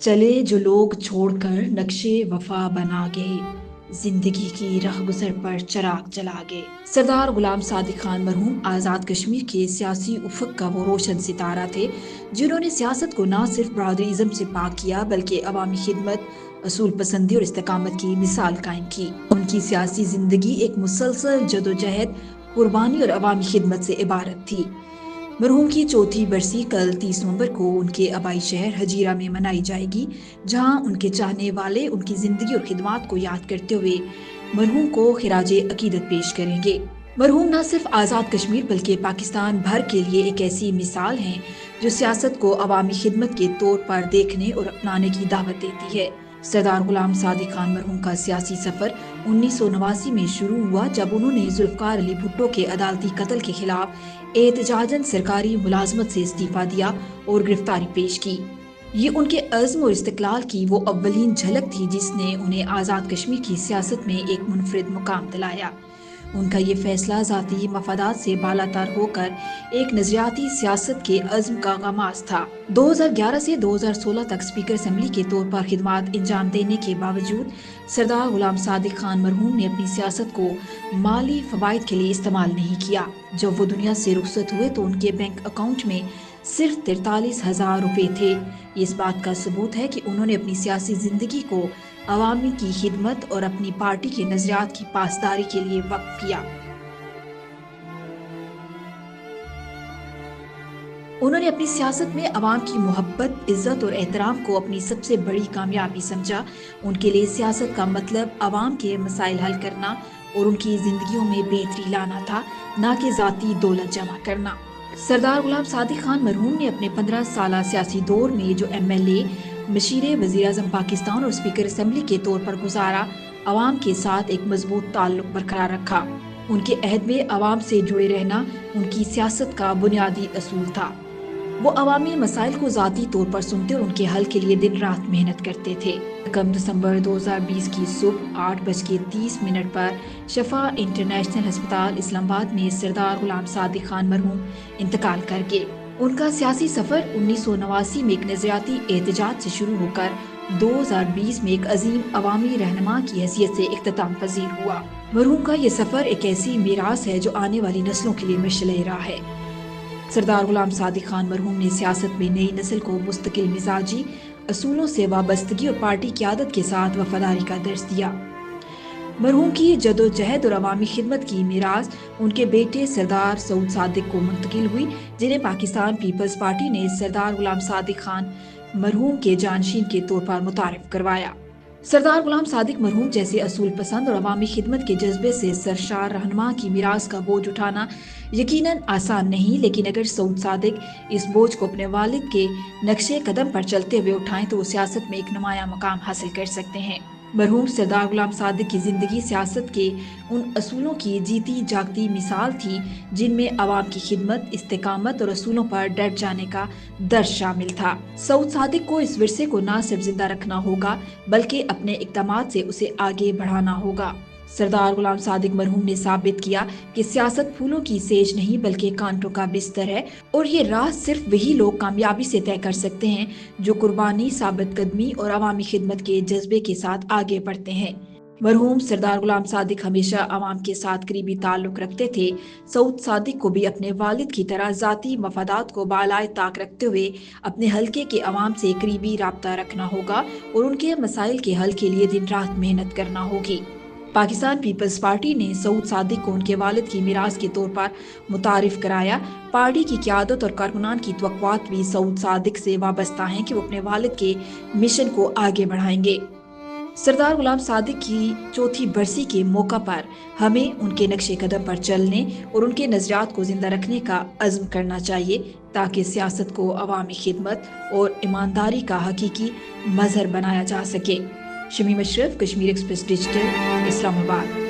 चले जो लोग छोड़कर नक्शे वफा बना गए, जिंदगी की राह गुजर पर चिराग जला गए। सरदार गुलाम सादिक खान मरहूम आज़ाद कश्मीर के सियासी उफक का वो रोशन सितारा थे जिन्होंने सियासत को न सिर्फ बरादरीज़म से पाक किया बल्कि अवामी खिदमत, असूल पसंदी और इस्तेकामत की मिसाल कायम की। उनकी सियासी जिंदगी एक मुसलसल जदोजहद, कुर्बानी और अवामी खिदमत से इबारत थी। मरहूम की चौथी बरसी कल 30 नवंबर को उनके आबाई शहर हजीरा में मनाई जाएगी, जहां उनके चाहने वाले उनकी जिंदगी और खिदमात को याद करते हुए मरहूम को खिराजे अकीदत पेश करेंगे। मरहूम न सिर्फ आज़ाद कश्मीर बल्कि पाकिस्तान भर के लिए एक ऐसी मिसाल हैं जो सियासत को अवामी खिदमत के तौर पर देखने और अपनाने की दावत देती है। सरदार गुलाम सादिक खान मरहूम का सियासी सफर 1989 में शुरू हुआ जब उन्होंने जुल्फकार अली भुट्टो के अदालती कत्ल के खिलाफ एहतजाजन सरकारी मुलाजमत से इस्तीफा दिया और गिरफ्तारी पेश की। ये उनके अज़्म और इस्तिक़लाल की वो अव्वलीन झलक थी जिसने उन्हें आज़ाद कश्मीर की सियासत में एक मुनफरिद मुकाम दिलाया। उनका ये फैसला ज़ाती मफादात से बालातर होकर एक नज़रियाती सियासत के अज़्म का आगाज़ था। 2011 से 2016 तक स्पीकर असम्बली के तौर पर खिदमात अंजाम देने के बावजूद सरदार गुलाम सादिक खान मरहूम ने अपनी सियासत को माली फ़वाइद के लिए इस्तेमाल नहीं किया। जब वो दुनिया से रुखसत हुए तो उनके बैंक अकाउंट में सिर्फ 43,000 रुपये थे। ये इस बात का सबूत है कि उन्होंने अपनी सियासी जिंदगी को अवामी की खिदमत और अपनी पार्टी के नजरियात की पासदारी के लिए वक्फ किया। उन्होंने अपनी सियासत में अवाम की मोहब्बत, इज्जत और एहतराम को अपनी सबसे बड़ी कामयाबी समझा। उनके लिए सियासत का मतलब अवाम के मसाइल हल करना और उनकी जिंदगियों में बेहतरी लाना था, न कि ज़ाती दौलत जमा करना। सरदार गुलाम सादिक खान मरहूम ने अपने 15 साल सियासी दौर में जो MLA, मशीर वज़ीर आज़म पाकिस्तान और स्पीकर असम्बली के तौर पर गुजारा, अवाम के साथ एक मजबूत ताल्लुक बरकरार रखा। उनके अहद में अवाम से जुड़े रहना उनकी सियासत का बुनियादी असूल था। वो अवामी मसाइल को ज़ाती तौर पर सुनते और उनके हल के लिए दिन रात मेहनत करते थे। 1 दिसंबर 2020 की सुबह 8:30 पर शफा इंटरनेशनल अस्पताल इस्लामाबाद में सरदार गुलाम सादिक खान मरहूम इंतकाल कर गए। उनका सियासी सफर 1989 में एक नजरियाती एहतजाज से शुरू होकर 2020 में एक अजीम अवामी रहनुमा की हैसियत से इख्तिताम पजीर हुआ। मरहूम का ये सफर एक ऐसी मीरास है जो आने वाली नस्लों के लिए मिशल राह है। सरदार गुलाम सादिक खान मरहूम ने सियासत में नई नस्ल को मुस्तकिल मिजाजी, असूलों से वाबस्तगी और पार्टी क़यादत के साथ वफादारी का दर्स दिया। मरहूम की जदोजहद और अवामी खिदमत की मीरास उनके बेटे सरदार सऊद सादिक को मुंतकिल हुई, जिन्हें पाकिस्तान पीपल्स पार्टी ने सरदार गुलाम सादिक खान मरहूम के जानशीन के तौर पर मुतारिफ करवाया। सरदार गुलाम सादिक मरहूम जैसे असूल पसंद और अवामी खिदमत के जज्बे से सरशार रहनुमा की मीरास का बोझ उठाना यकीनन आसान नहीं, लेकिन अगर सऊद सादिक इस बोझ को अपने वालिद के नक्शे कदम पर चलते हुए उठाएं तो वो सियासत में एक नुमाया मकाम हासिल कर सकते हैं। मरहूम सरदार गुलाम सादिक की जिंदगी सियासत के उन असूलों की जीती जागती मिसाल थी जिनमें अवाम की खिदमत, इस्तेकामत और असूलों पर डट जाने का दर्ज शामिल था। सऊद सादिक को इस विरसे को न सिर्फ जिंदा रखना होगा बल्कि अपने इक़दामात से उसे आगे बढ़ाना होगा। सरदार गुलाम सादिक मरहूम ने साबित किया कि सियासत फूलों की सेज नहीं बल्कि कांटों का बिस्तर है, और ये राह सिर्फ वही लोग कामयाबी से तय कर सकते हैं जो कुर्बानी, साबित कदमी और अवामी खिदमत के जज्बे के साथ आगे बढ़ते हैं। मरहूम सरदार गुलाम सादिक हमेशा अवाम के साथ करीबी ताल्लुक रखते थे। सऊद सादिक को भी अपने वालिद की तरह ज़ाती मफादात को बालाए ताक रखते हुए अपने हल्के के अवाम से करीबी राब्ता रखना होगा और उनके मसाइल के हल के लिए दिन रात मेहनत करना होगी। पाकिस्तान पीपल्स पार्टी ने सऊद सादिक को उनके वालिद की मीरास के तौर पर मुतारिफ कराया। पार्टी की क़यादत और कारकुनान की तवक्कुआत भी सऊद सादिक से वाबस्ता हैं कि वो अपने वालिद के मिशन को आगे बढ़ाएंगे। सरदार गुलाम सादिक की चौथी बरसी के मौका पर हमें उनके नक्शे कदम पर चलने और उनके नजरियात को जिंदा रखने का अज़्म करना चाहिए ताकि सियासत को अवामी खिदमत और ईमानदारी का हकीकी मजहर बनाया जा सके। Shamim Ashraf, Kashmir express digital, Islamabad.